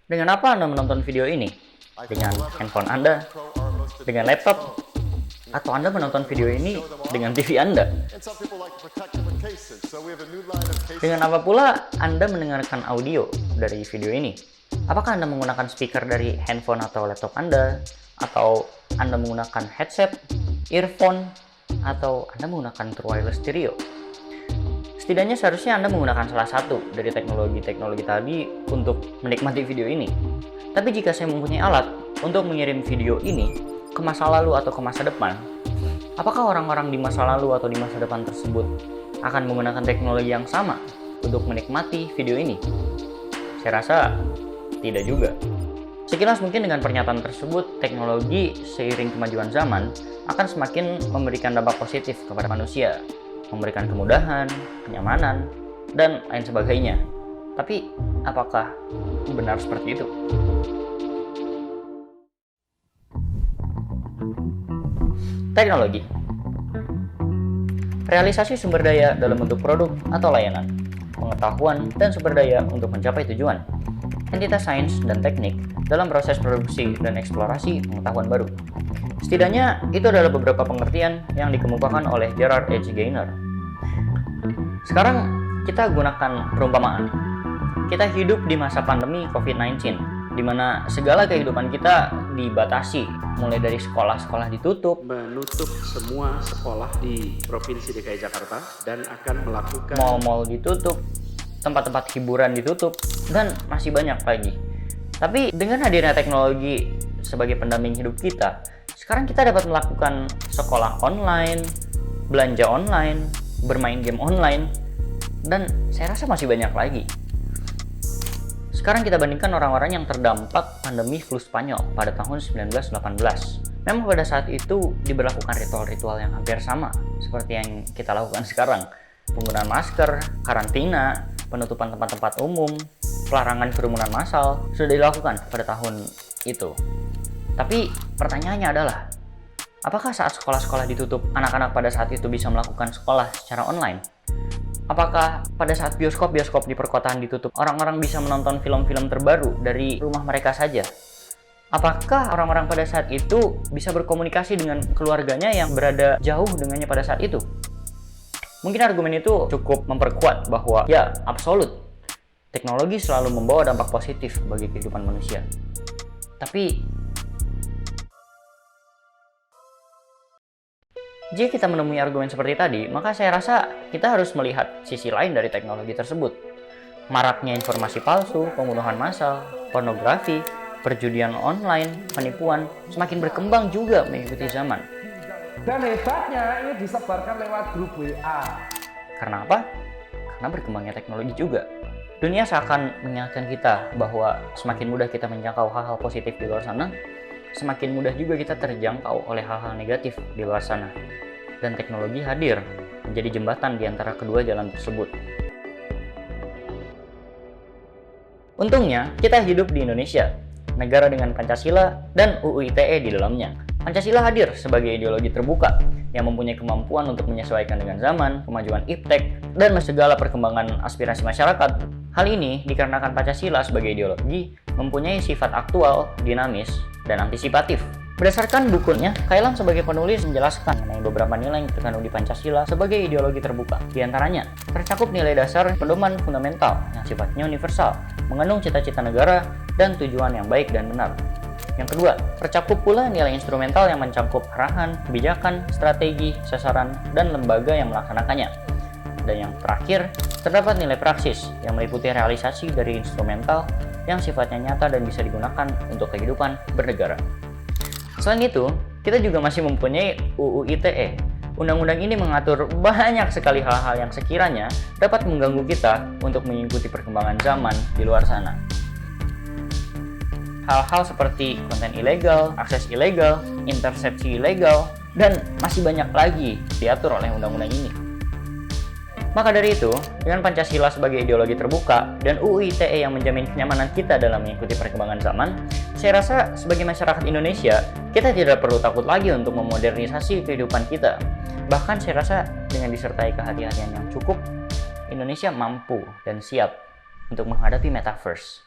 Dengan apa Anda menonton video ini? Dengan handphone Anda? Dengan laptop? Atau Anda menonton video ini dengan TV Anda? Dengan apa pula Anda mendengarkan audio dari video ini? Apakah Anda menggunakan speaker dari handphone atau laptop Anda? Atau Anda menggunakan headset, earphone, atau Anda menggunakan true wireless stereo? Setidaknya seharusnya Anda menggunakan salah satu dari teknologi-teknologi tadi untuk menikmati video ini. Tapi jika saya mempunyai alat untuk mengirim video ini ke masa lalu atau ke masa depan, apakah orang-orang di masa lalu atau di masa depan tersebut akan menggunakan teknologi yang sama untuk menikmati video ini? Saya rasa tidak juga. Sekilas mungkin dengan pernyataan tersebut, teknologi seiring kemajuan zaman akan semakin memberikan dampak positif kepada manusia, memberikan kemudahan, kenyamanan, dan lain sebagainya. Tapi, apakah benar seperti itu? Teknologi. Realisasi sumber daya dalam bentuk produk atau layanan, pengetahuan, dan sumber daya untuk mencapai tujuan. Entitas sains dan teknik dalam proses produksi dan eksplorasi pengetahuan baru. Setidaknya, itu adalah beberapa pengertian yang dikemukakan oleh Gerard H. Gaynor. Sekarang, kita gunakan perumpamaan. Kita hidup di masa pandemi COVID-19, di mana segala kehidupan kita dibatasi, mulai dari sekolah-sekolah ditutup, menutup semua sekolah di Provinsi DKI Jakarta, dan akan melakukan mal-mal ditutup, tempat-tempat hiburan ditutup, dan masih banyak lagi. Tapi dengan hadirnya teknologi sebagai pendamping hidup kita, sekarang kita dapat melakukan sekolah online, belanja online, bermain game online, dan saya rasa masih banyak lagi. Sekarang kita bandingkan orang-orang yang terdampak pandemi flu Spanyol pada tahun 1918. Memang pada saat itu diberlakukan ritual-ritual yang hampir sama seperti yang kita lakukan sekarang. Penggunaan masker, karantina, penutupan tempat-tempat umum, pelarangan kerumunan massal sudah dilakukan pada tahun itu. Tapi pertanyaannya adalah, apakah saat sekolah-sekolah ditutup, anak-anak pada saat itu bisa melakukan sekolah secara online? Apakah pada saat bioskop-bioskop di perkotaan ditutup, orang-orang bisa menonton film-film terbaru dari rumah mereka saja? Apakah orang-orang pada saat itu bisa berkomunikasi dengan keluarganya yang berada jauh dengannya pada saat itu? Mungkin argumen itu cukup memperkuat bahwa ya, absolut. Teknologi selalu membawa dampak positif bagi kehidupan manusia. Tapi, jika kita menemui argumen seperti tadi, maka saya rasa kita harus melihat sisi lain dari teknologi tersebut. Maraknya informasi palsu, pembunuhan massal, pornografi, perjudian online, penipuan, semakin berkembang juga mengikuti zaman. Dan hebatnya ini disebarkan lewat grup WA. Karena apa? Karena berkembangnya teknologi juga. Dunia seakan mengingatkan kita bahwa semakin mudah kita menjangkau hal-hal positif di luar sana, semakin mudah juga kita terjangkau oleh hal-hal negatif di luar sana. Dan teknologi hadir menjadi jembatan di antara kedua jalan tersebut. Untungnya, kita hidup di Indonesia, negara dengan Pancasila dan UU ITE di dalamnya. Pancasila hadir sebagai ideologi terbuka yang mempunyai kemampuan untuk menyesuaikan dengan zaman, kemajuan iptek, dan segala perkembangan aspirasi masyarakat. Hal ini dikarenakan Pancasila sebagai ideologi mempunyai sifat aktual, dinamis, dan antisipatif. Berdasarkan bukunya, Kailan sebagai penulis menjelaskan mengenai beberapa nilai yang terkandung di Pancasila sebagai ideologi terbuka. Di antaranya, tercakup nilai dasar pedoman fundamental yang sifatnya universal, mengandung cita-cita negara dan tujuan yang baik dan benar. Yang kedua, tercakup pula nilai instrumental yang mencakup arahan, kebijakan, strategi, sasaran, dan lembaga yang melaksanakannya. Dan yang terakhir, terdapat nilai praksis yang meliputi realisasi dari instrumental yang sifatnya nyata dan bisa digunakan untuk kehidupan bernegara. Selain itu, kita juga masih mempunyai UU ITE. Undang-undang ini mengatur banyak sekali hal-hal yang sekiranya dapat mengganggu kita untuk mengikuti perkembangan zaman di luar sana. Hal-hal seperti konten ilegal, akses ilegal, intersepsi ilegal, dan masih banyak lagi diatur oleh undang-undang ini. Maka dari itu, dengan Pancasila sebagai ideologi terbuka dan UU ITE yang menjamin kenyamanan kita dalam mengikuti perkembangan zaman, saya rasa sebagai masyarakat Indonesia, kita tidak perlu takut lagi untuk memodernisasi kehidupan kita. Bahkan saya rasa dengan disertai kehati-hatian yang cukup, Indonesia mampu dan siap untuk menghadapi metaverse.